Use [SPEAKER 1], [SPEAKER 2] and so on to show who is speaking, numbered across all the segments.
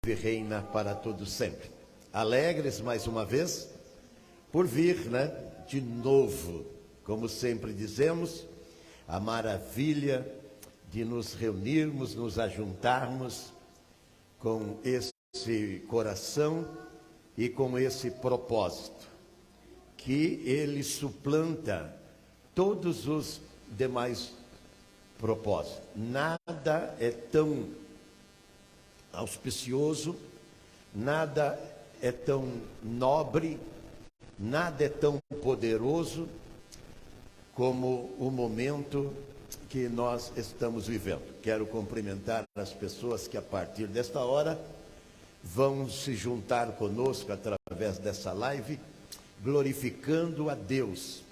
[SPEAKER 1] e reina para todo sempre. Alegres mais uma vez por vir, de novo, como sempre dizemos, a maravilha de nos reunirmos, nos ajuntarmos com esse coração e com esse propósito, que ele suplanta todos os demais propósitos. Nada é tão auspicioso, nada é tão nobre, nada é tão poderoso como o momento que nós estamos vivendo. Quero cumprimentar as pessoas que a partir desta hora vão se juntar conosco através dessa live, glorificando a Deus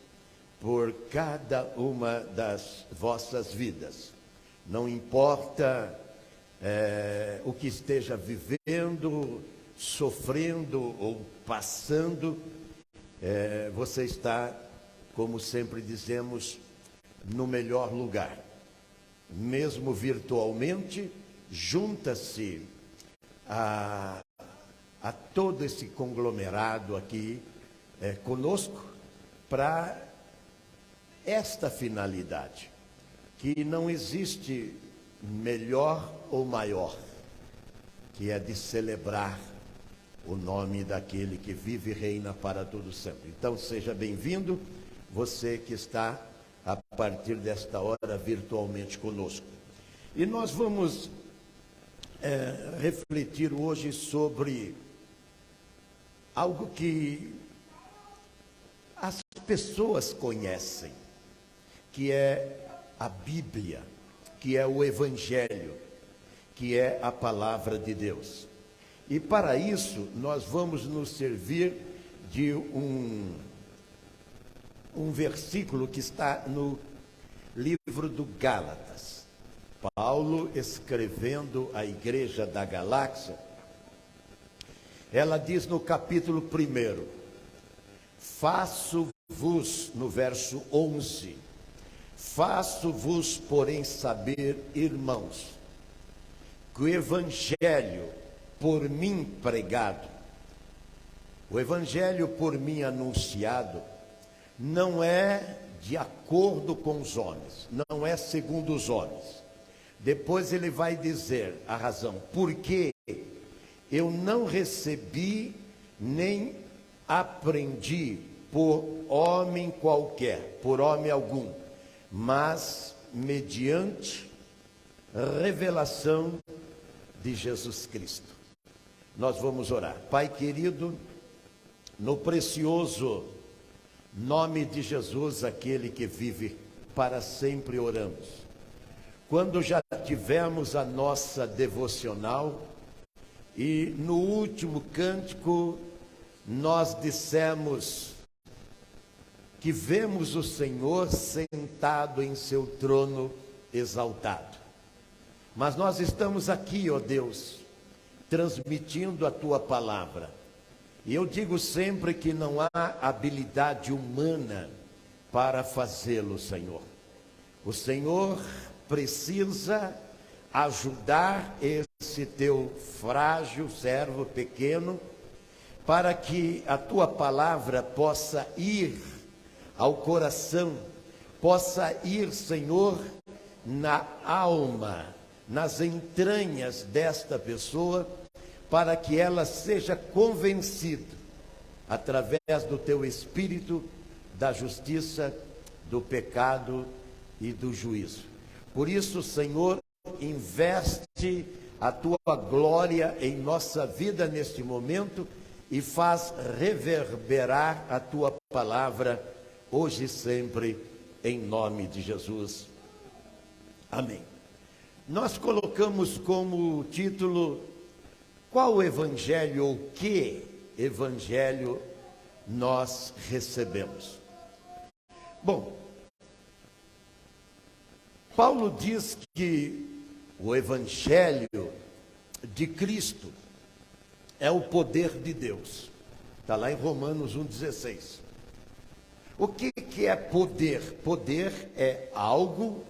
[SPEAKER 1] por cada uma das vossas vidas. Não importa o que esteja vivendo, sofrendo ou passando, você está, como sempre dizemos, no melhor lugar. Mesmo virtualmente, junta-se a todo esse conglomerado aqui conosco para esta finalidade, que não existe melhor ou maior, que é de celebrar o nome daquele que vive e reina para todo sempre. Então seja bem-vindo, você que está a partir desta hora virtualmente conosco. E nós vamos refletir hoje sobre algo que as pessoas conhecem, que é a Bíblia, que é o Evangelho, que é a Palavra de Deus. E para isso nós vamos nos servir de um versículo que está no livro do Gálatas. Paulo, escrevendo à igreja da Galáxia, ela diz no capítulo 1, faço-vos, no verso 11, faço-vos, porém, saber, irmãos, que o Evangelho por mim pregado, o Evangelho por mim anunciado, não é de acordo com os homens, não é segundo os homens. Depois ele vai dizer a razão, porque eu não recebi nem aprendi por homem qualquer, por homem algum, mas mediante revelação de Jesus Cristo. Nós vamos orar. Pai querido, no precioso nome de Jesus, aquele que vive para sempre, oramos. Quando já tivemos a nossa devocional e no último cântico nós dissemos que vemos o Senhor sentado em seu trono exaltado. Mas nós estamos aqui, ó Deus, transmitindo a tua palavra. E eu digo sempre que não há habilidade humana para fazê-lo, Senhor. O Senhor precisa ajudar esse teu frágil servo pequeno, para que a tua palavra possa ir ao coração, possa ir, Senhor, na alma, nas entranhas desta pessoa, para que ela seja convencida, através do teu Espírito, da justiça, do pecado e do juízo. Por isso, Senhor, investe a tua glória em nossa vida neste momento e faz reverberar a tua palavra hoje e sempre, em nome de Jesus. Amém. Nós colocamos como título: qual evangelho ou que evangelho nós recebemos? Bom, Paulo diz que o evangelho de Cristo é o poder de Deus. Está lá em Romanos 1,16. O que é poder? Poder é algo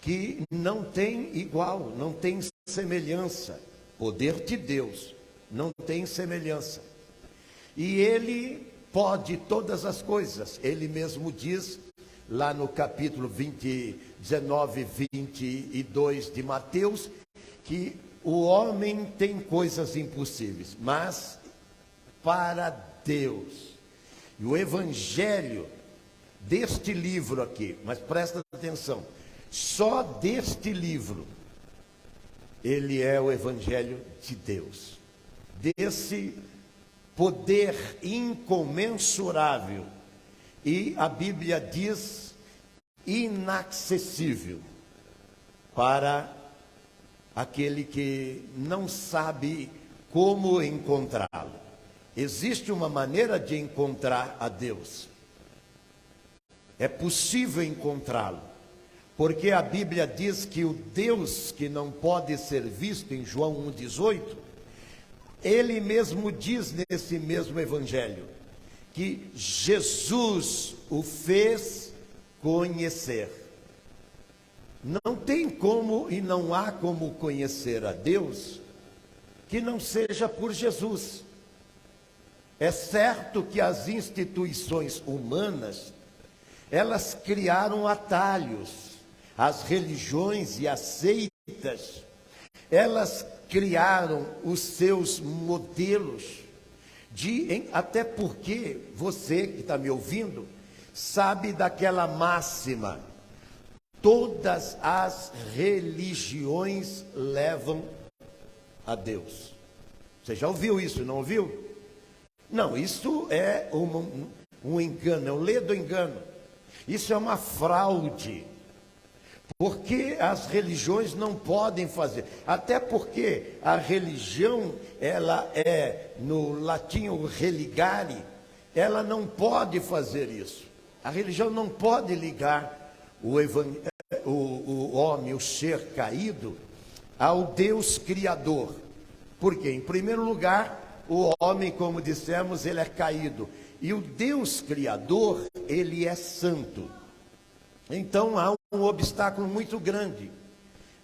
[SPEAKER 1] que não tem igual, não tem semelhança. Poder de Deus. não tem semelhança. E ele pode todas as coisas. Ele mesmo diz, lá no capítulo 19, 22 de Mateus, que o homem tem coisas impossíveis, mas para Deus. E o evangelho deste livro aqui, mas presta atenção, só deste livro, ele é o evangelho de Deus, desse poder incomensurável, e a Bíblia diz inacessível para aquele que não sabe como encontrá-lo. Existe uma maneira de encontrar a Deus. É possível encontrá-lo, porque a Bíblia diz que o Deus que não pode ser visto, em João 1,18, ele mesmo diz nesse mesmo evangelho, que Jesus o fez conhecer. Não tem como e não há como conhecer a Deus que não seja por Jesus. É certo que as instituições humanas, elas criaram atalhos, as religiões e as seitas, elas criaram os seus modelos, até porque você que está me ouvindo, sabe daquela máxima, todas as religiões levam a Deus. Você já ouviu isso, não ouviu? Não, isso é um engano, é um ledo engano. Isso é uma fraude, porque as religiões não podem fazer, até porque a religião, ela é, no latim, o religare, ela não pode fazer isso. A religião não pode ligar o homem, o ser caído, ao Deus Criador. Porque, em primeiro lugar, o homem, como dissemos, ele é caído. E o Deus Criador, ele é santo. Então há um obstáculo muito grande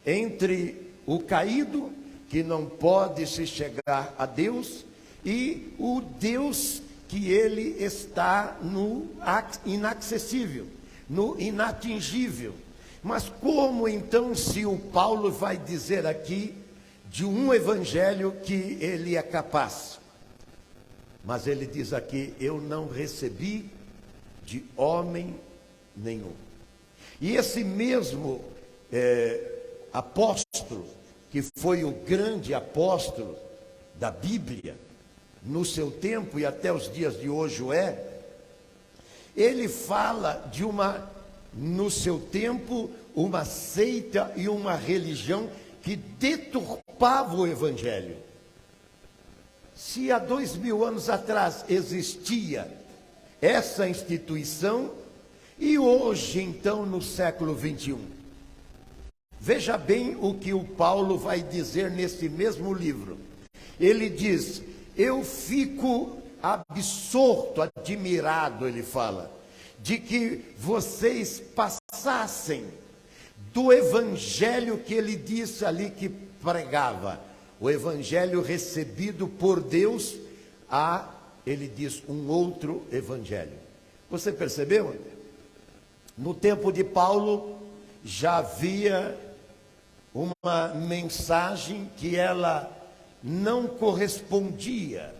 [SPEAKER 1] entre o caído, que não pode se chegar a Deus, e o Deus que ele está no inacessível, no inatingível. Mas como então, se o Paulo vai dizer aqui de um evangelho que ele é capaz? Mas ele diz aqui, eu não recebi de homem nenhum. E esse mesmo apóstolo, que foi o grande apóstolo da Bíblia, no seu tempo e até os dias de hoje o é, ele fala de no seu tempo, uma seita e uma religião que deturpava o evangelho. Se há 2000 anos atrás existia essa instituição, e hoje então no século 21, veja bem o que o Paulo vai dizer nesse mesmo livro. Ele diz, eu fico absorto, admirado, ele fala, de que vocês passassem do evangelho que ele disse ali que pregava, o evangelho recebido por Deus, ele diz, um outro evangelho. Você percebeu? No tempo de Paulo, já havia uma mensagem que ela não correspondia,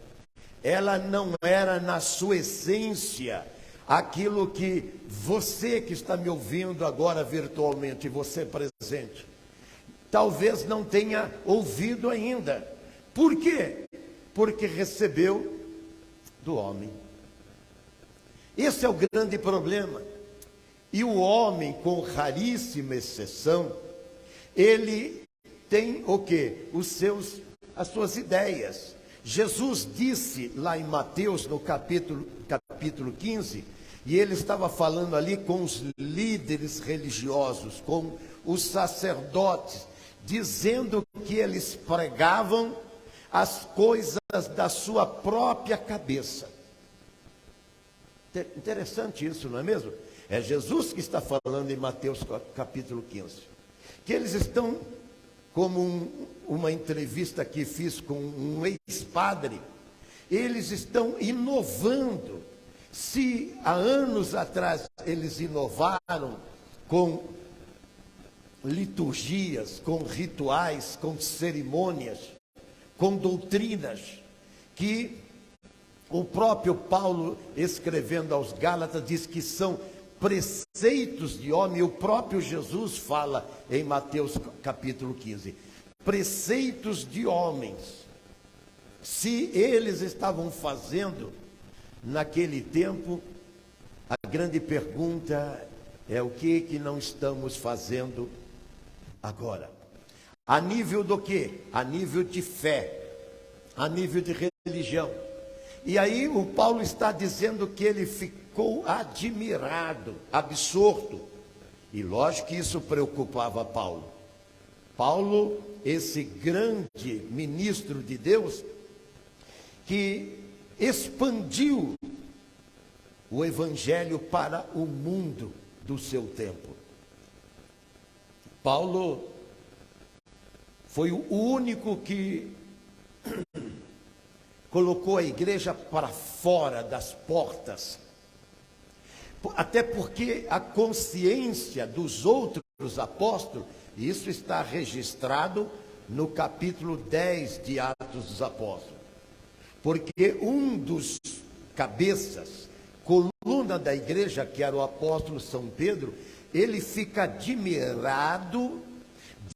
[SPEAKER 1] ela não era na sua essência aquilo que você que está me ouvindo agora virtualmente, você presente, talvez não tenha ouvido ainda. Por quê? Porque recebeu do homem. Esse é o grande problema. E o homem, com raríssima exceção, ele tem o quê? As suas ideias. Jesus disse lá em Mateus, no capítulo 15, e ele estava falando ali com os líderes religiosos, com os sacerdotes, dizendo que eles pregavam as coisas da sua própria cabeça. Interessante isso, não é mesmo? É Jesus que está falando em Mateus capítulo 15. Que eles estão como uma entrevista que fiz com um ex-padre. Eles estão inovando. Se há anos atrás eles inovaram com liturgias, com rituais, com cerimônias, com doutrinas, que o próprio Paulo, escrevendo aos Gálatas, diz que são preceitos de homem. O próprio Jesus fala em Mateus capítulo 15, preceitos de homens. Se eles estavam fazendo naquele tempo, a grande pergunta é o que não estamos fazendo agora? A nível do quê? A nível de fé, a nível de religião. E aí o Paulo está dizendo que ele ficou admirado, absorto. E lógico que isso preocupava Paulo. Paulo, esse grande ministro de Deus, que expandiu o evangelho para o mundo do seu tempo. Paulo foi o único que colocou a igreja para fora das portas, até porque a consciência dos outros apóstolos, isso está registrado no capítulo 10 de Atos dos Apóstolos, porque um dos cabeças, coluna da igreja, que era o apóstolo São Pedro, ele fica admirado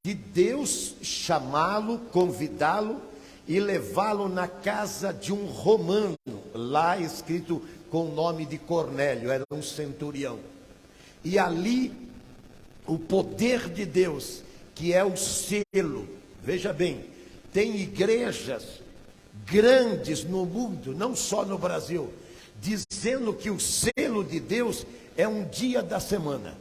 [SPEAKER 1] de Deus chamá-lo, convidá-lo e levá-lo na casa de um romano, lá escrito com o nome de Cornélio, era um centurião. E ali, o poder de Deus, que é o selo, veja bem, tem igrejas grandes no mundo, não só no Brasil, dizendo que o selo de Deus é um dia da semana.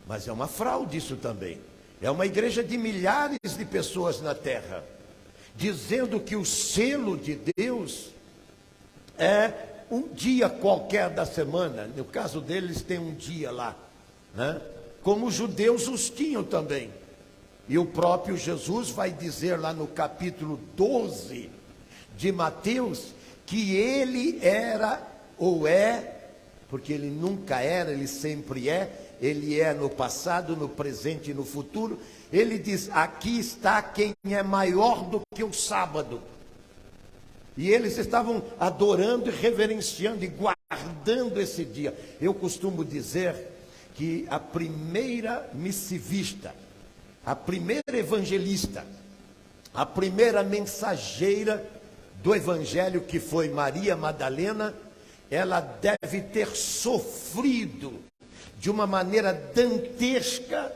[SPEAKER 1] Mas é uma fraude isso também. É uma igreja de milhares de pessoas na terra, dizendo que o selo de Deus é um dia qualquer da semana. No caso deles tem um dia lá, né? Como os judeus os tinham também. E o próprio Jesus vai dizer lá no capítulo 12 de Mateus, que ele era, ou é, porque ele nunca era, ele sempre é, ele é no passado, no presente e no futuro. Ele diz, aqui está quem é maior do que o sábado. E eles estavam adorando e reverenciando e guardando esse dia. Eu costumo dizer que a primeira missivista, a primeira evangelista, a primeira mensageira do evangelho, que foi Maria Madalena, ela deve ter sofrido de uma maneira dantesca,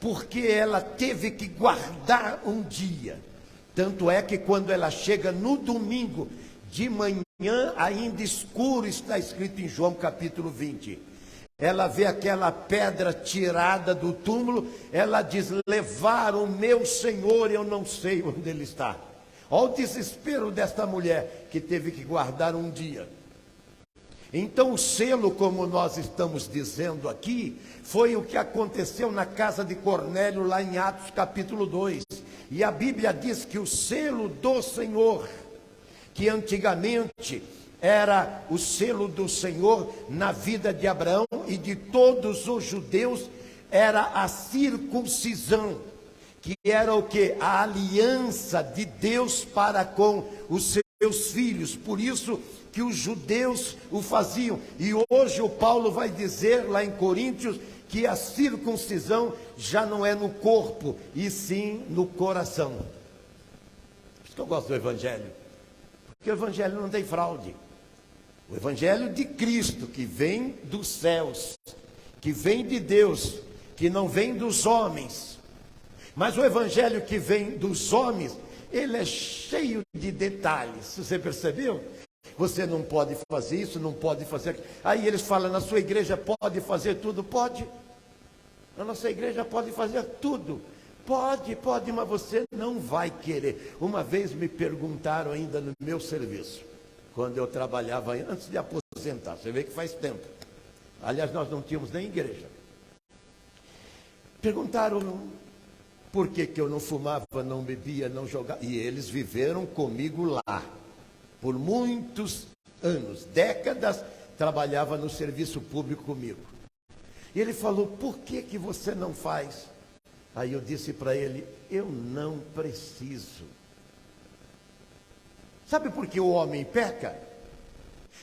[SPEAKER 1] porque ela teve que guardar um dia. Tanto é que quando ela chega no domingo de manhã, ainda escuro, está escrito em João capítulo 20, ela vê aquela pedra tirada do túmulo, ela diz, levaram o meu Senhor, eu não sei onde ele está. Olha o desespero desta mulher, que teve que guardar um dia. Então o selo, como nós estamos dizendo aqui, foi o que aconteceu na casa de Cornélio, lá em Atos capítulo 2. E a Bíblia diz que o selo do Senhor, que antigamente era o selo do Senhor na vida de Abraão e de todos os judeus, era a circuncisão, que era o que? A aliança de Deus para com os seus filhos. Por isso que os judeus o faziam. E hoje o Paulo vai dizer lá em Coríntios que a circuncisão já não é no corpo, e sim no coração. Por isso que eu gosto do Evangelho, porque o Evangelho não tem fraude. O Evangelho de Cristo, que vem dos céus, que vem de Deus, que não vem dos homens. Mas o Evangelho que vem dos homens, ele é cheio de detalhes. Você percebeu? Você não pode fazer isso, não pode fazer aquilo. Aí eles falam, na sua igreja pode fazer tudo? Pode. Na nossa igreja pode fazer tudo. Pode, mas você não vai querer. Uma vez me perguntaram ainda no meu serviço, quando eu trabalhava antes de aposentar. Você vê que faz tempo. Aliás, nós não tínhamos nem igreja. Perguntaram, Por que que eu não fumava, não bebia, não jogava? E eles viveram comigo lá. Por muitos anos, décadas, trabalhava no serviço público comigo. E ele falou, por que que você não faz? Aí eu disse para ele, eu não preciso. Sabe por que o homem peca?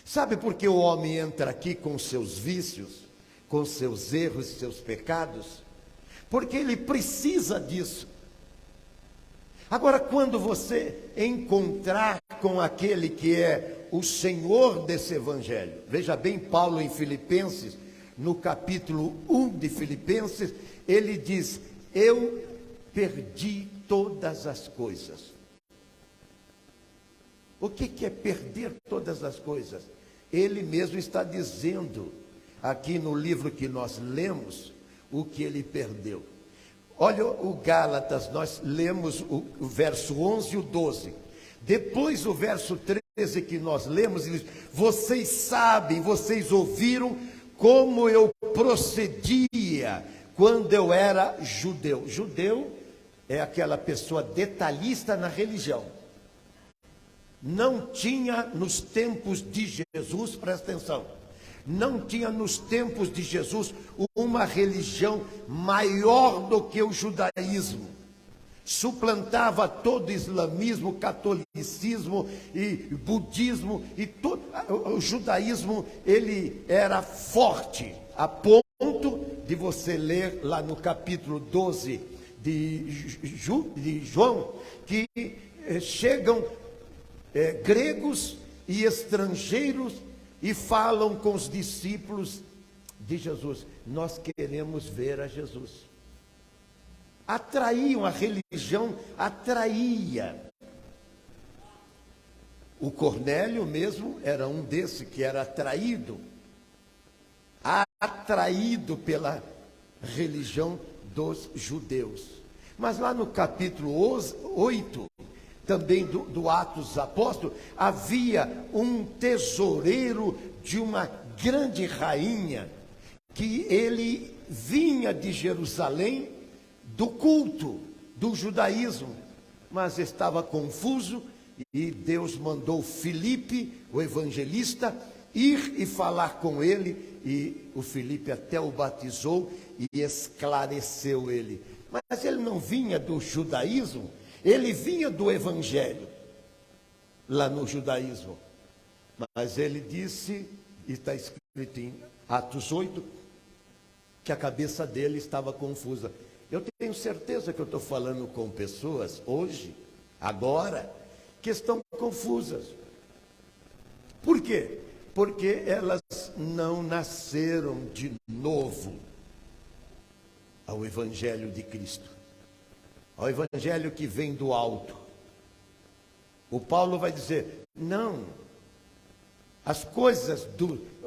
[SPEAKER 1] Sabe por que o homem entra aqui com seus vícios, com seus erros e seus pecados? Porque ele precisa disso. Agora, quando você encontrar com aquele que é o Senhor desse evangelho, veja bem, Paulo em Filipenses, no capítulo 1 de Filipenses, ele diz, eu perdi todas as coisas. O que é perder todas as coisas? Ele mesmo está dizendo, aqui no livro que nós lemos, o que ele perdeu. Olha o Gálatas, nós lemos o verso 11 e o 12. Depois o verso 13 que nós lemos, ele diz, vocês sabem, vocês ouviram como eu procedia quando eu era judeu. Judeu é aquela pessoa detalhista na religião. Não tinha nos tempos de Jesus, presta atenção, não tinha nos tempos de Jesus uma religião maior do que o judaísmo. Suplantava todo o islamismo, catolicismo e budismo, e todo o judaísmo, ele era forte, a ponto de você ler lá no capítulo 12 de João, que chegam gregos e estrangeiros e falam com os discípulos de Jesus, nós queremos ver a Jesus. Atraíam, a religião atraía. O Cornélio mesmo era um desse que era atraído pela religião dos judeus. Mas lá no capítulo 8, também do Atos dos Apóstolos, havia um tesoureiro de uma grande rainha, que ele vinha de Jerusalém, do culto, do judaísmo, mas estava confuso, e Deus mandou Filipe, o evangelista, ir e falar com ele, e o Filipe até o batizou e esclareceu ele. Mas ele não vinha do judaísmo, ele vinha do evangelho, lá no judaísmo. Mas ele disse, e está escrito em Atos 8, que a cabeça dele estava confusa. Eu tenho certeza que eu estou falando com pessoas hoje, agora, que estão confusas. Por quê? Porque elas não nasceram de novo ao Evangelho de Cristo, ao Evangelho que vem do alto. O Paulo vai dizer, não, as coisas,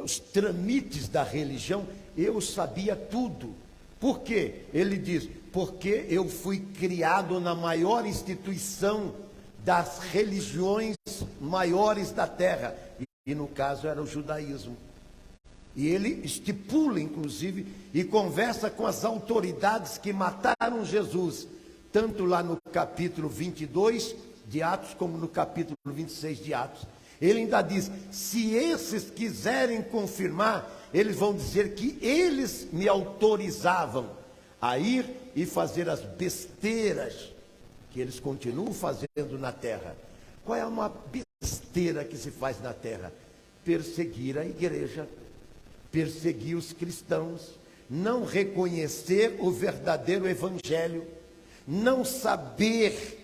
[SPEAKER 1] os tramites da religião, eu sabia tudo. Por quê? Ele diz, porque eu fui criado na maior instituição das religiões maiores da terra, e no caso era o judaísmo. E ele estipula, inclusive, e conversa com as autoridades que mataram Jesus, tanto lá no capítulo 22 de Atos, como no capítulo 26 de Atos. Ele ainda diz, se esses quiserem confirmar, eles vão dizer que eles me autorizavam a ir e fazer as besteiras que eles continuam fazendo na terra. Qual é uma besteira que se faz na terra? Perseguir a igreja, perseguir os cristãos, não reconhecer o verdadeiro evangelho, não saber.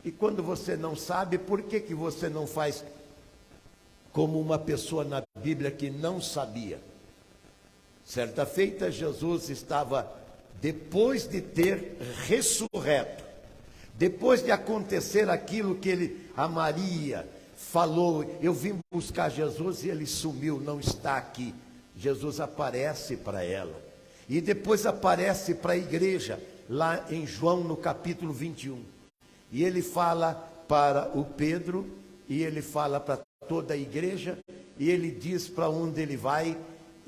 [SPEAKER 1] E quando você não sabe, por que você não faz como uma pessoa na Bíblia que não sabia? Certa feita, Jesus estava, depois de ter ressurreto, depois de acontecer aquilo que a Maria falou, eu vim buscar Jesus e ele sumiu, não está aqui. Jesus aparece para ela, e depois aparece para a igreja, lá em João no capítulo 21. E ele fala para o Pedro, e ele fala para toda a igreja, e ele diz para onde ele vai,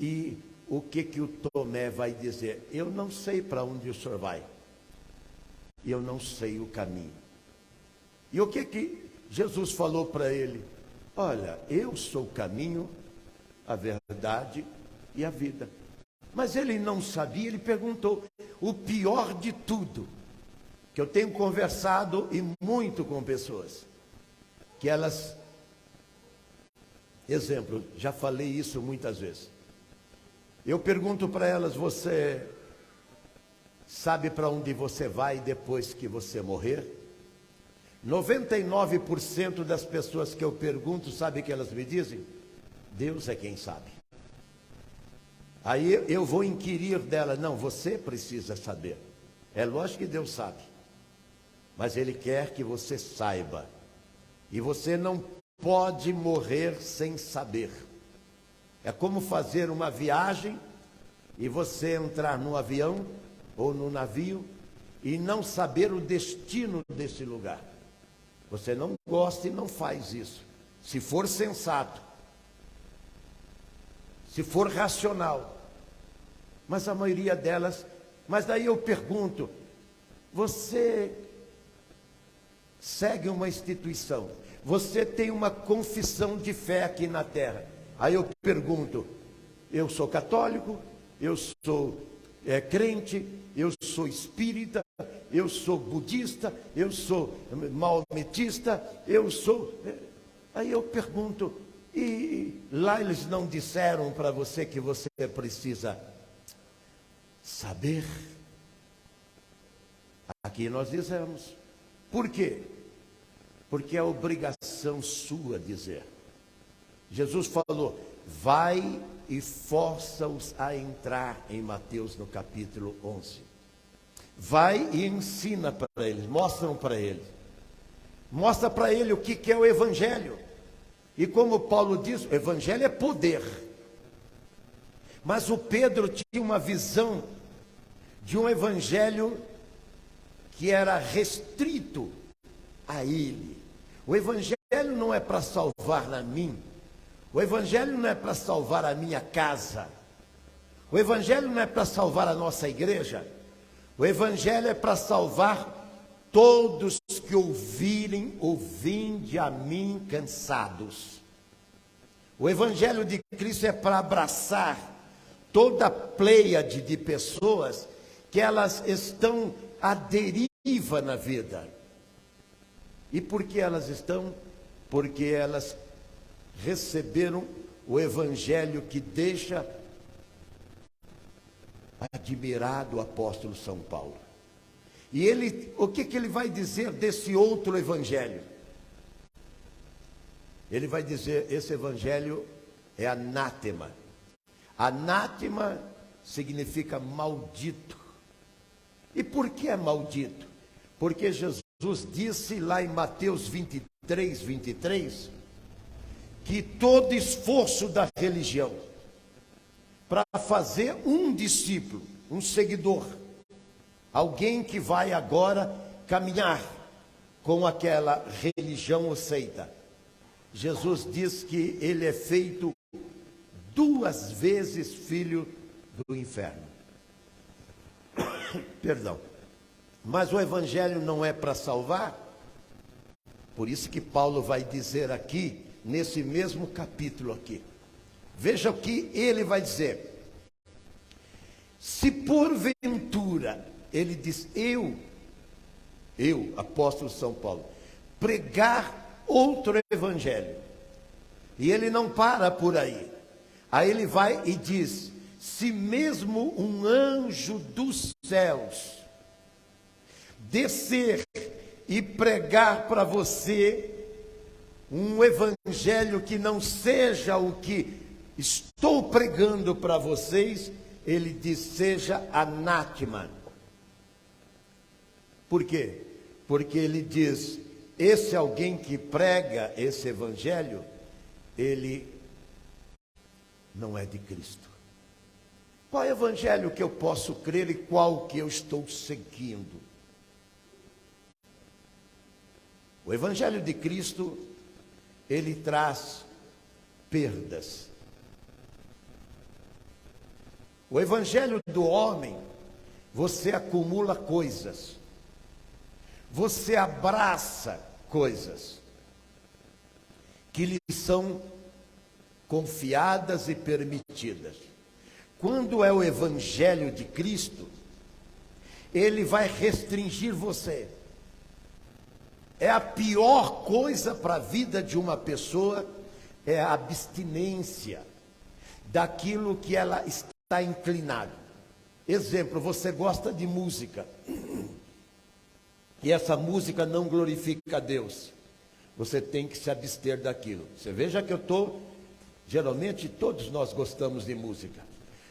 [SPEAKER 1] e o que o Tomé vai dizer. Eu não sei para onde o senhor vai, e eu não sei o caminho. E o que Jesus falou para ele? Olha, eu sou o caminho, a verdade e a vida. Mas ele não sabia, ele perguntou. O pior de tudo, que eu tenho conversado e muito com pessoas, que elas, exemplo, já falei isso muitas vezes. Eu pergunto para elas, você sabe para onde você vai depois que você morrer? 99% das pessoas que eu pergunto, sabe o que elas me dizem? Deus é quem sabe. Aí eu vou inquirir dela, não, você precisa saber. É lógico que Deus sabe, mas Ele quer que você saiba. E você não pode morrer sem saber. É como fazer uma viagem e você entrar no avião ou no navio e não saber o destino desse lugar. Você não gosta e não faz isso. Se for sensato, se for racional. Mas a maioria delas, mas daí eu pergunto, você segue uma instituição, você tem uma confissão de fé aqui na terra. Aí eu pergunto, eu sou católico, eu sou crente, eu sou espírita, eu sou budista, eu sou maometista, eu sou... Aí eu pergunto, e lá eles não disseram para você que você precisa saber? Aqui nós dizemos. Por quê? Porque é obrigação sua dizer. Jesus falou, vai e força-os a entrar em Mateus no capítulo 11. Vai e ensina para eles, mostram para eles. Mostra para ele o que é o Evangelho. E como Paulo diz, o Evangelho é poder. Mas o Pedro tinha uma visão de um Evangelho que era restrito a ele. O Evangelho não é para salvar a mim. O Evangelho não é para salvar a minha casa. O Evangelho não é para salvar a nossa igreja. O Evangelho é para salvar todos que ouvirem, vinde a mim cansados. O Evangelho de Cristo é para abraçar toda a pleiade de pessoas que elas estão à deriva na vida. E por que elas estão? Porque elas receberam o Evangelho que deixa admirado o apóstolo São Paulo. E ele, o que ele vai dizer desse outro Evangelho? Ele vai dizer, esse Evangelho é anátema. Anátema significa maldito. E por que é maldito? Porque Jesus disse lá em Mateus 23, 23, que todo esforço da religião para fazer um discípulo, um seguidor, alguém que vai agora caminhar com aquela religião ou seita, Jesus diz que ele é feito 2 vezes filho do inferno. Perdão. Mas o Evangelho não é para salvar? Por isso que Paulo vai dizer aqui, nesse mesmo capítulo aqui. Veja o que ele vai dizer. Se porventura, ele diz, eu, apóstolo São Paulo, pregar outro Evangelho, e ele não para por aí. Aí ele vai e diz, se mesmo um anjo dos céus descer e pregar para você um Evangelho que não seja o que estou pregando para vocês, ele diz, seja anátema. Por quê? Porque ele diz, esse alguém que prega esse Evangelho, ele não é de Cristo. Qual Evangelho que eu posso crer e qual que eu estou seguindo? O Evangelho de Cristo, ele traz perdas. O Evangelho do homem, você acumula coisas. você abraça coisas que lhe são confiadas e permitidas. Quando é o Evangelho de Cristo, ele vai restringir você. É a pior coisa para a vida de uma pessoa, é a abstinência daquilo que ela está inclinada. Exemplo, você gosta de música, e essa música não glorifica a Deus. Você tem que se abster daquilo. Você veja que geralmente todos nós gostamos de música.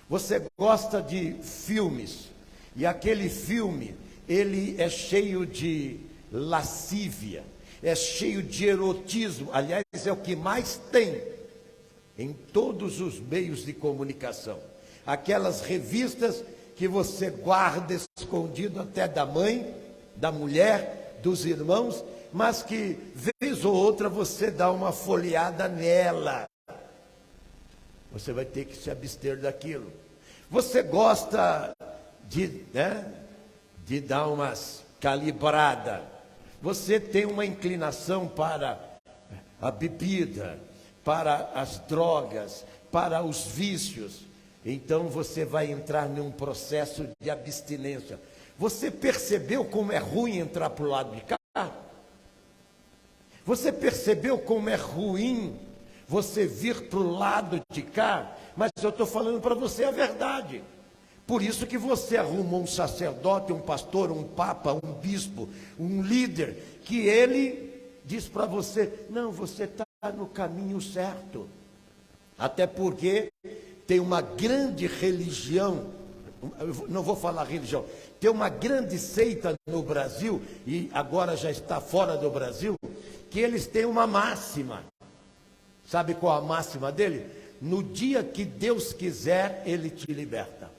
[SPEAKER 1] Você gosta de filmes, e aquele filme, ele é cheio de lascívia, é cheio de erotismo. Aliás, é o que mais tem em todos os meios de comunicação. Aquelas revistas que você guarda escondido até da mãe, da mulher, dos irmãos, mas que vez ou outra você dá uma folheada nela. Você vai ter que se abster daquilo. Você gosta de dar umas calibradas. Você tem uma inclinação para a bebida, para as drogas, para os vícios. Então você vai entrar num processo de abstinência. Você percebeu como é ruim entrar para o lado de cá? Você percebeu como é ruim você vir para o lado de cá? Mas eu estou falando para você a verdade. Por isso que você arrumou um sacerdote, um pastor, um papa, um bispo, um líder, que ele diz para você: não, você está no caminho certo. Até porque tem uma grande religião, eu não vou falar religião, tem uma grande seita no Brasil, e agora já está fora do Brasil, que eles têm uma máxima. Sabe qual a máxima dele? No dia que Deus quiser, Ele te liberta.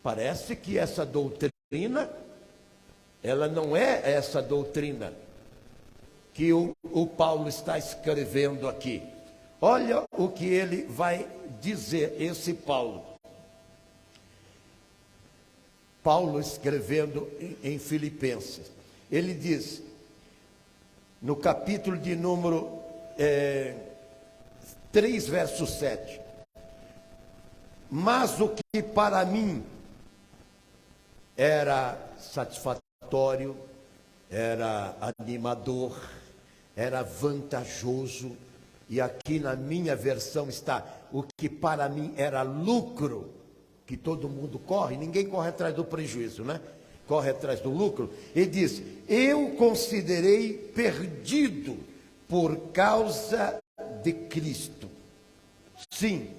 [SPEAKER 1] Parece que essa doutrina, ela não é essa doutrina que o Paulo está escrevendo aqui. Olha o que ele vai dizer, esse Paulo. Paulo escrevendo em Filipenses. Ele diz, no capítulo de número 3, verso 7. Mas o que para mim era satisfatório, era animador, era vantajoso, e aqui na minha versão está, o que para mim era lucro, que todo mundo corre, ninguém corre atrás do prejuízo, né? Corre atrás do lucro. Ele diz, eu considerei perdido por causa de Cristo. Sim,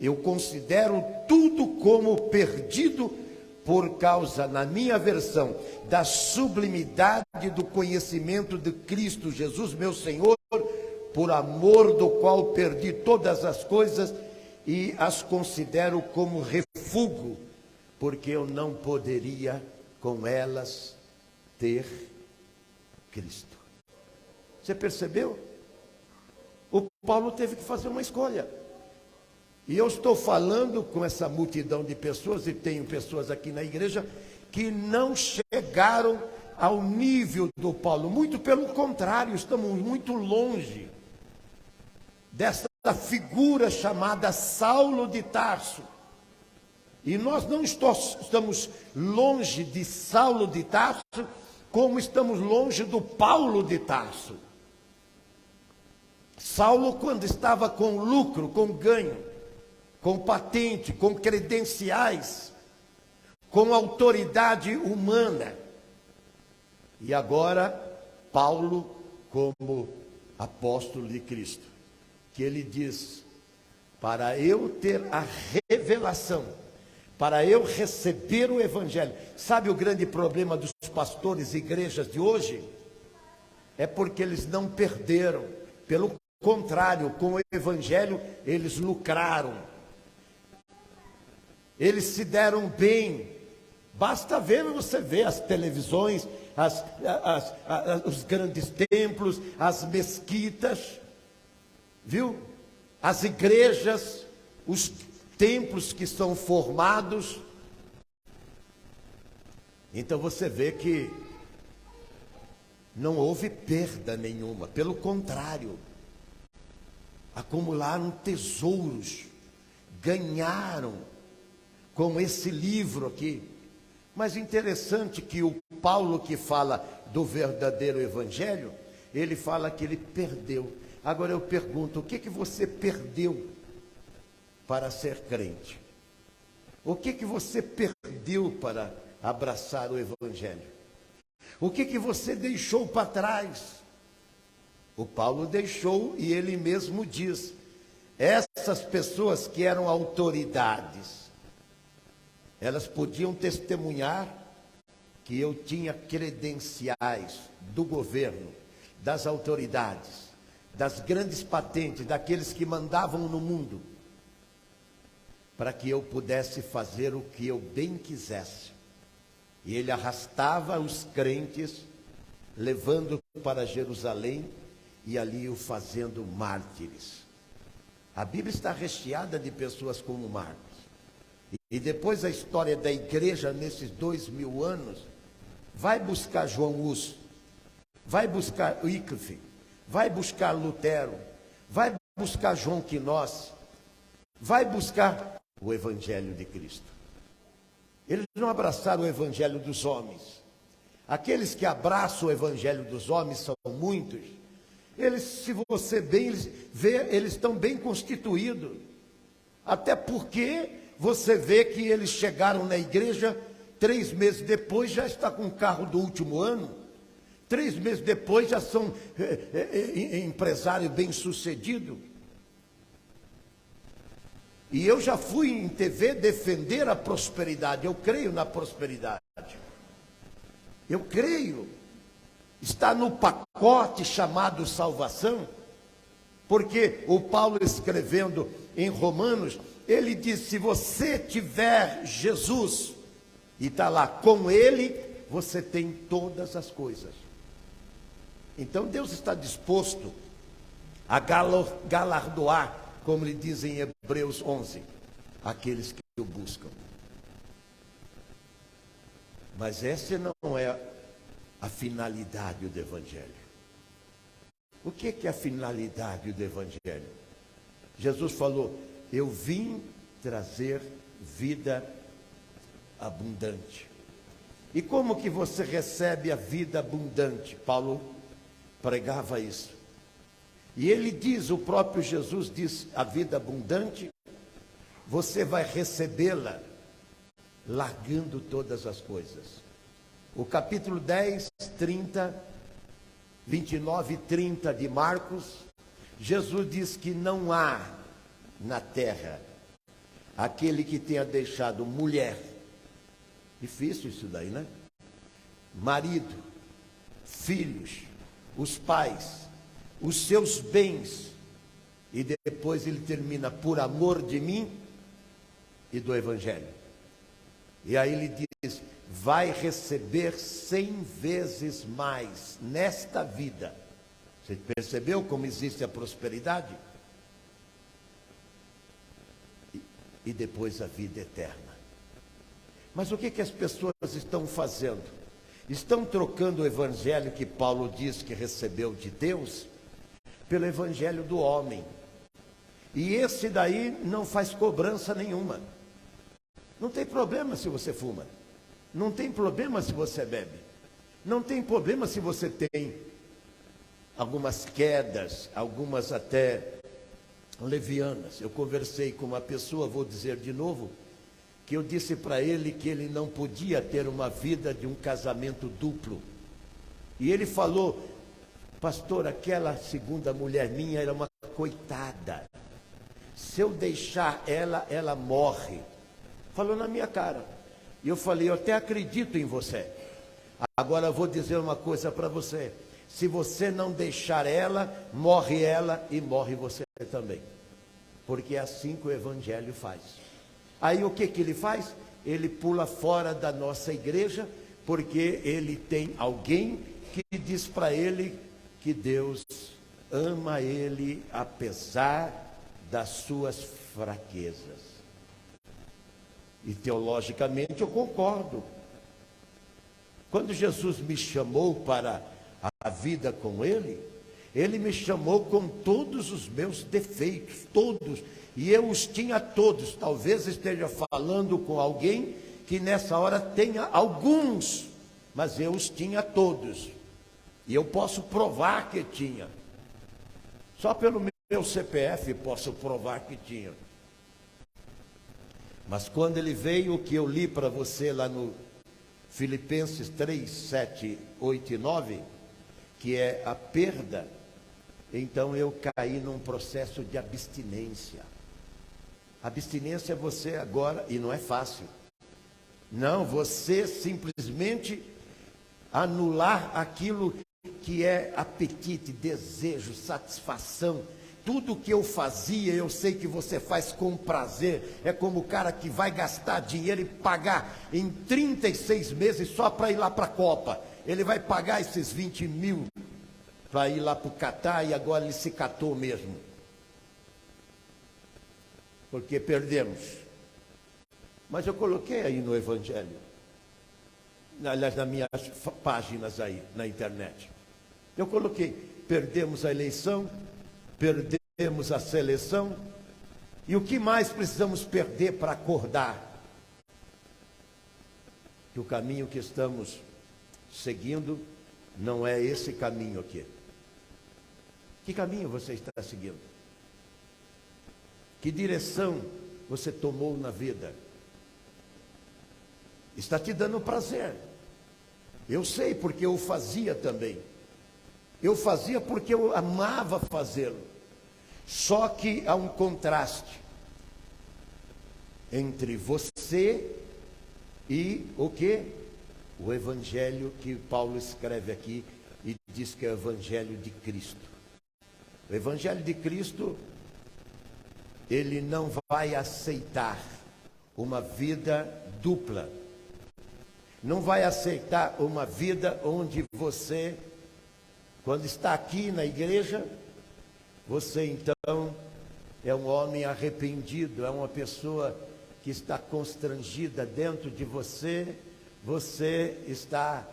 [SPEAKER 1] eu considero tudo como perdido por causa, na minha versão, da sublimidade do conhecimento de Cristo Jesus, meu Senhor, por amor do qual perdi todas as coisas e as considero como refúgio, porque eu não poderia com elas ter Cristo. Você percebeu? O Paulo teve que fazer uma escolha. E eu estou falando com essa multidão de pessoas, e tenho pessoas aqui na igreja, que não chegaram ao nível do Paulo. Muito pelo contrário, estamos muito longe dessa figura chamada Saulo de Tarso. E nós não estamos longe de Saulo de Tarso, como estamos longe do Paulo de Tarso. Saulo, quando estava com lucro, com ganho, com patente, com credenciais, com autoridade humana. E agora, Paulo, como apóstolo de Cristo, que ele diz, para eu ter a revelação, para eu receber o Evangelho. Sabe o grande problema dos pastores e igrejas de hoje? É porque eles não perderam. Pelo contrário, com o Evangelho, eles lucraram. Eles se deram bem. Basta ver, você vê as televisões, os grandes templos, as mesquitas, viu? As igrejas, os templos que são formados. Então você vê que não houve perda nenhuma, pelo contrário, acumularam tesouros, ganharam com esse livro aqui. Mas interessante que o Paulo, que fala do verdadeiro evangelho, ele fala que ele perdeu. Agora eu pergunto, o que você perdeu para ser crente? O que você perdeu para abraçar o evangelho? O que você deixou para trás? O Paulo deixou, e ele mesmo diz, essas pessoas que eram autoridades, elas podiam testemunhar que eu tinha credenciais do governo, das autoridades, das grandes patentes, daqueles que mandavam no mundo, para que eu pudesse fazer o que eu bem quisesse. E ele arrastava os crentes, levando para Jerusalém, e ali o fazendo mártires. A Bíblia está recheada de pessoas como Marcos. E depois a história da igreja nesses 2000 anos, vai buscar João Hus, vai buscar Wycliffe, vai buscar Lutero, vai buscar João Quinós, vai buscar o Evangelho de Cristo. Eles não abraçaram o Evangelho dos homens. Aqueles que abraçam o Evangelho dos homens são muitos. Eles, se você bem vê, eles estão bem constituídos. Até porque você vê que eles chegaram na igreja, 3 meses depois já está com o carro do último ano. 3 meses depois já são empresário bem-sucedido. E eu já fui em TV defender a prosperidade. Eu creio na prosperidade. Eu creio. Está no pacote chamado salvação. Porque o Paulo, escrevendo em Romanos, ele diz, se você tiver Jesus, e está lá, com ele, você tem todas as coisas. Então Deus está disposto a galardoar, como ele diz em Hebreus 11, aqueles que o buscam. Mas essa não é a finalidade do Evangelho. O que é a finalidade do Evangelho? Jesus falou, eu vim trazer vida abundante. E como que você recebe a vida abundante? Paulo pregava isso. E ele diz, o próprio Jesus diz, a vida abundante, você vai recebê-la largando todas as coisas. O capítulo 10, 29 e 30 de Marcos, Jesus diz que não há na terra aquele que tenha deixado mulher, difícil isso daí, né? Marido, filhos, os pais, os seus bens, e depois ele termina, por amor de mim e do Evangelho. E aí ele diz, vai receber 100 vezes mais nesta vida. Você percebeu como existe a prosperidade? E depois a vida eterna. Mas o que as pessoas estão fazendo? Estão trocando o evangelho que Paulo diz que recebeu de Deus pelo evangelho do homem. E esse daí não faz cobrança nenhuma. Não tem problema se você fuma. Não tem problema se você bebe. Não tem problema se você tem algumas quedas, algumas até levianas. Eu conversei com uma pessoa, vou dizer de novo, que eu disse para ele que ele não podia ter uma vida de um casamento duplo. E ele falou, pastor, aquela segunda mulher minha era uma coitada. Se eu deixar ela, ela morre. Falou na minha cara. E eu falei, eu até acredito em você. Agora eu vou dizer uma coisa para você. Se você não deixar ela e morre você também. Porque é assim que o evangelho faz. Aí o que ele faz? Ele pula fora da nossa igreja, porque ele tem alguém que diz para ele que Deus ama ele apesar das suas fraquezas. E teologicamente eu concordo. Quando Jesus me chamou para a vida com Ele, Ele me chamou com todos os meus defeitos, todos, e eu os tinha todos. Talvez esteja falando com alguém que nessa hora tenha alguns, mas eu os tinha todos, e eu posso provar que tinha, só pelo meu CPF posso provar que tinha. Mas quando Ele veio, o que eu li para você lá no Filipenses 3, 7, 8 e 9, que é a perda, então eu caí num processo de abstinência. Abstinência é você agora, e não é fácil, não, você simplesmente anular aquilo que é apetite, desejo, satisfação. Tudo que eu fazia, eu sei que você faz com prazer. É como o cara que vai gastar dinheiro e pagar em 36 meses só para ir lá para a Copa. Ele vai pagar esses 20 mil para ir lá para o Catar, e agora ele se catou mesmo. Porque perdemos. Mas eu coloquei aí no Evangelho, aliás, nas minhas páginas aí na internet. Eu coloquei: perdemos a eleição, perdemos a seleção, e o que mais precisamos perder para acordar? Que o caminho que estamos seguindo não é esse caminho aqui. Que caminho você está seguindo? Que direção você tomou na vida? Está te dando prazer. Eu sei, porque eu fazia também. Eu fazia porque eu amava fazê-lo. Só que há um contraste entre você e o quê? O Evangelho que Paulo escreve aqui e diz que é o Evangelho de Cristo. O Evangelho de Cristo, ele não vai aceitar uma vida dupla. Não vai aceitar uma vida onde você, quando está aqui na igreja, você então é um homem arrependido, é uma pessoa que está constrangida dentro de você, você está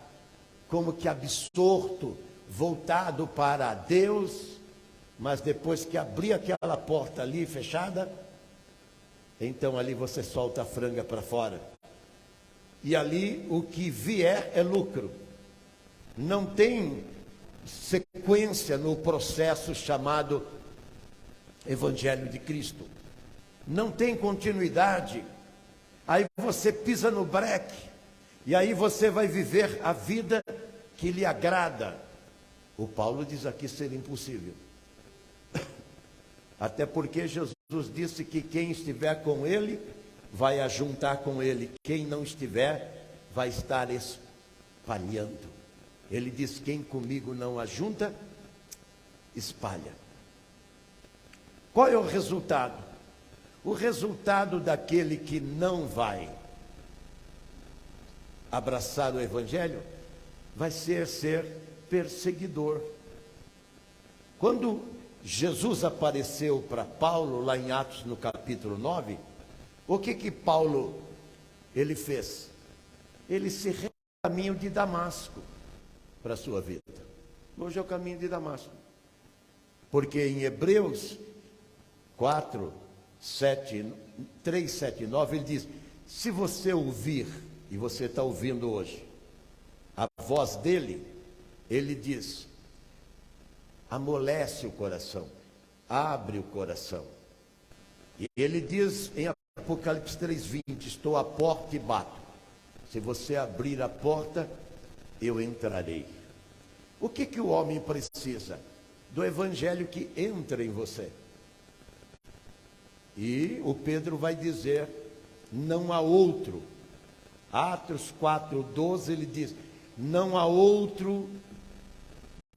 [SPEAKER 1] como que absorto, voltado para Deus, mas depois que abrir aquela porta ali fechada, então ali você solta a franga para fora. E ali o que vier é lucro. Não tem sequência no processo chamado Evangelho de Cristo. Não tem continuidade. Aí você pisa no breque, e aí você vai viver a vida que lhe agrada. O Paulo diz aqui ser impossível. Até porque Jesus disse que quem estiver com Ele vai ajuntar com Ele. Quem não estiver vai estar espalhando. Ele diz: quem comigo não ajunta, espalha. Qual é o resultado? O resultado daquele que não vai abraçar o Evangelho vai ser perseguidor. Quando Jesus apareceu para Paulo, lá em Atos no capítulo 9, o que Paulo ele fez? Ele se rendeu ao caminho de Damasco para a sua vida. Hoje é o caminho de Damasco. Porque em Hebreus 4, 7, 3, 7 e 9, ele diz: se você ouvir, e você está ouvindo hoje, a voz dele, ele diz: amolece o coração, abre o coração. E ele diz em Apocalipse 3:20: estou à porta e bato. Se você abrir a porta, eu entrarei. O que o homem precisa? Do Evangelho que entra em você. E o Pedro vai dizer: não há outro. Atos 4:12, ele diz: não há outro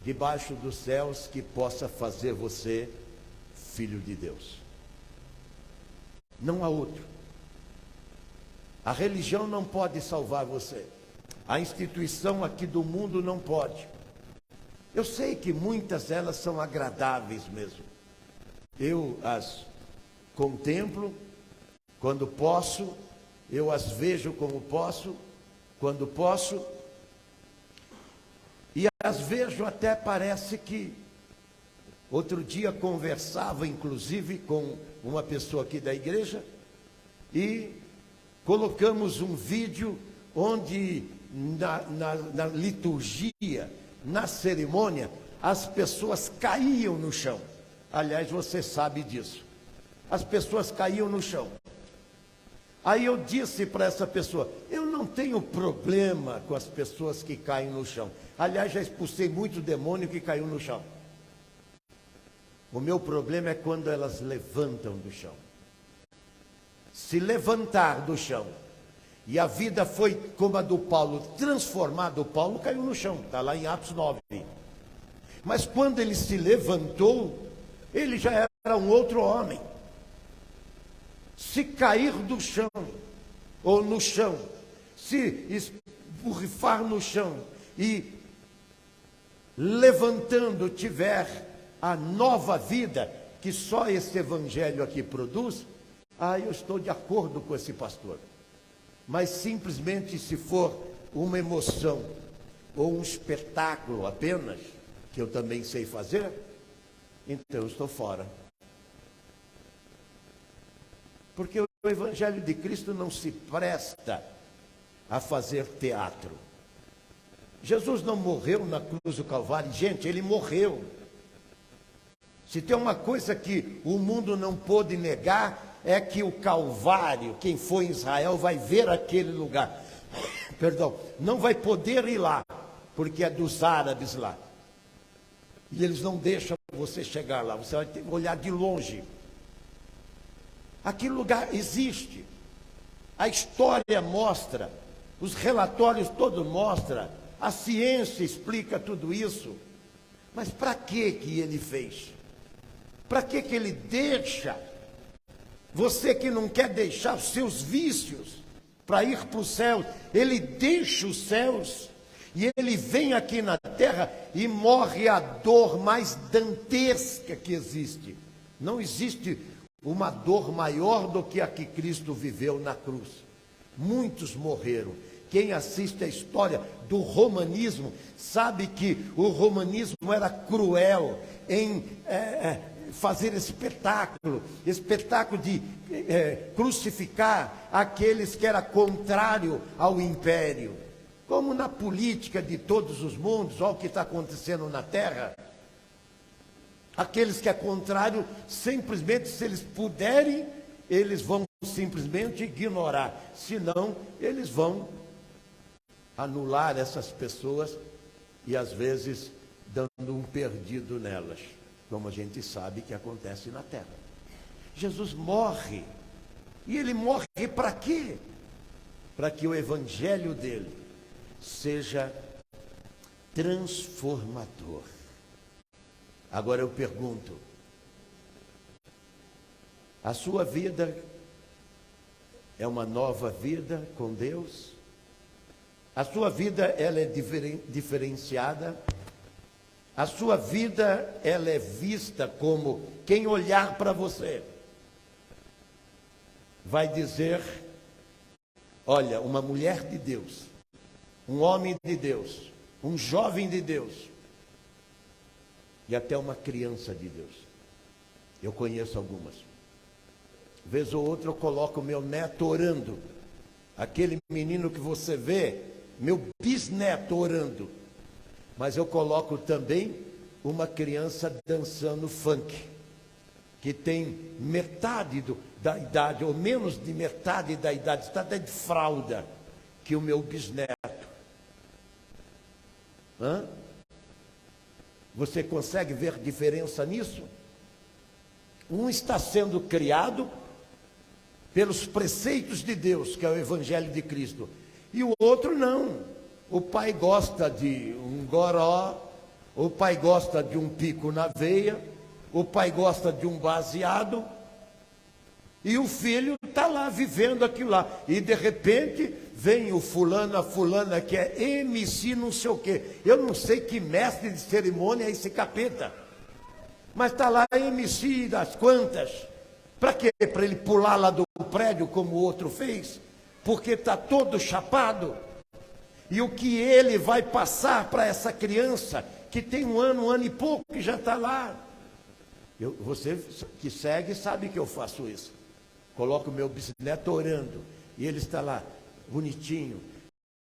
[SPEAKER 1] debaixo dos céus que possa fazer você filho de Deus. Não há outro. A religião não pode salvar você. A instituição aqui do mundo não pode. Eu sei que muitas delas são agradáveis mesmo. Eu as contemplo quando posso, eu as vejo como posso, quando posso, as vejo até parece que... Outro dia conversava, inclusive, com uma pessoa aqui da igreja e colocamos um vídeo onde na liturgia, na cerimônia, as pessoas caíam no chão. Aliás, você sabe disso. As pessoas caíam no chão. Aí eu disse para essa pessoa, eu não tenho problema com as pessoas que caem no chão. Aliás, já expulsei muito demônio que caiu no chão. O meu problema é quando elas levantam do chão. Se levantar do chão, e a vida foi como a do Paulo, transformada, o Paulo caiu no chão, está lá em Atos 9. Mas quando ele se levantou, ele já era um outro homem. Se cair do chão, ou no chão, se esburrifar no chão, e levantando tiver a nova vida que só esse evangelho aqui produz, eu estou de acordo com esse pastor. Mas simplesmente se for uma emoção ou um espetáculo apenas, que eu também sei fazer, então eu estou fora. Porque o evangelho de Cristo não se presta a fazer teatro. Jesus não morreu na cruz do Calvário, gente, ele morreu. Se tem uma coisa que o mundo não pôde negar, é que o Calvário, quem for em Israel vai ver aquele lugar. Perdão, não vai poder ir lá, porque é dos árabes lá. E eles não deixam você chegar lá, você vai ter que olhar de longe. Aquele lugar existe. A história mostra, os relatórios todos mostram, a ciência explica tudo isso. Mas para que ele fez? Para que ele deixa? Você que não quer deixar os seus vícios para ir para os céus, ele deixa os céus e ele vem aqui na terra e morre a dor mais dantesca que existe. Não existe uma dor maior do que a que Cristo viveu na cruz. Muitos morreram. Quem assiste a história do romanismo sabe que o romanismo era cruel em fazer espetáculo de crucificar aqueles que eram contrários ao império. Como na política de todos os mundos, olha o que está acontecendo na terra. Aqueles que é contrário, simplesmente, se eles puderem, eles vão simplesmente ignorar. Senão, eles vão anular essas pessoas e, às vezes, dando um perdido nelas, como a gente sabe que acontece na terra. Jesus morre. E ele morre para quê? Para que o evangelho dele seja transformador. Agora eu pergunto, a sua vida é uma nova vida com Deus? A sua vida, ela é diferenciada? A sua vida, ela é vista como quem olhar para você vai dizer, olha, uma mulher de Deus, um homem de Deus, um jovem de Deus, e até uma criança de Deus. Eu conheço algumas. Vez ou outra eu coloco meu neto orando. Aquele menino que você vê, meu bisneto orando. Mas eu coloco também uma criança dançando funk, que tem metade da idade, ou menos de metade da idade, está até de fralda, que o meu bisneto. Você consegue ver diferença nisso? Um está sendo criado pelos preceitos de Deus, que é o Evangelho de Cristo, e o outro não. O pai gosta de um goró, o pai gosta de um pico na veia, o pai gosta de um baseado, e o filho está lá vivendo aquilo lá, e de repente vem o fulano, a fulana que é MC não sei o quê. Eu não sei que mestre de cerimônia é esse capeta, mas está lá MC das quantas. Para quê? Para ele pular lá do prédio como o outro fez? Porque está todo chapado. e o que ele vai passar para essa criança que tem um ano e pouco, que já está lá. Você que segue sabe que eu faço isso. Coloco o meu bisneto orando, e ele está lá, bonitinho.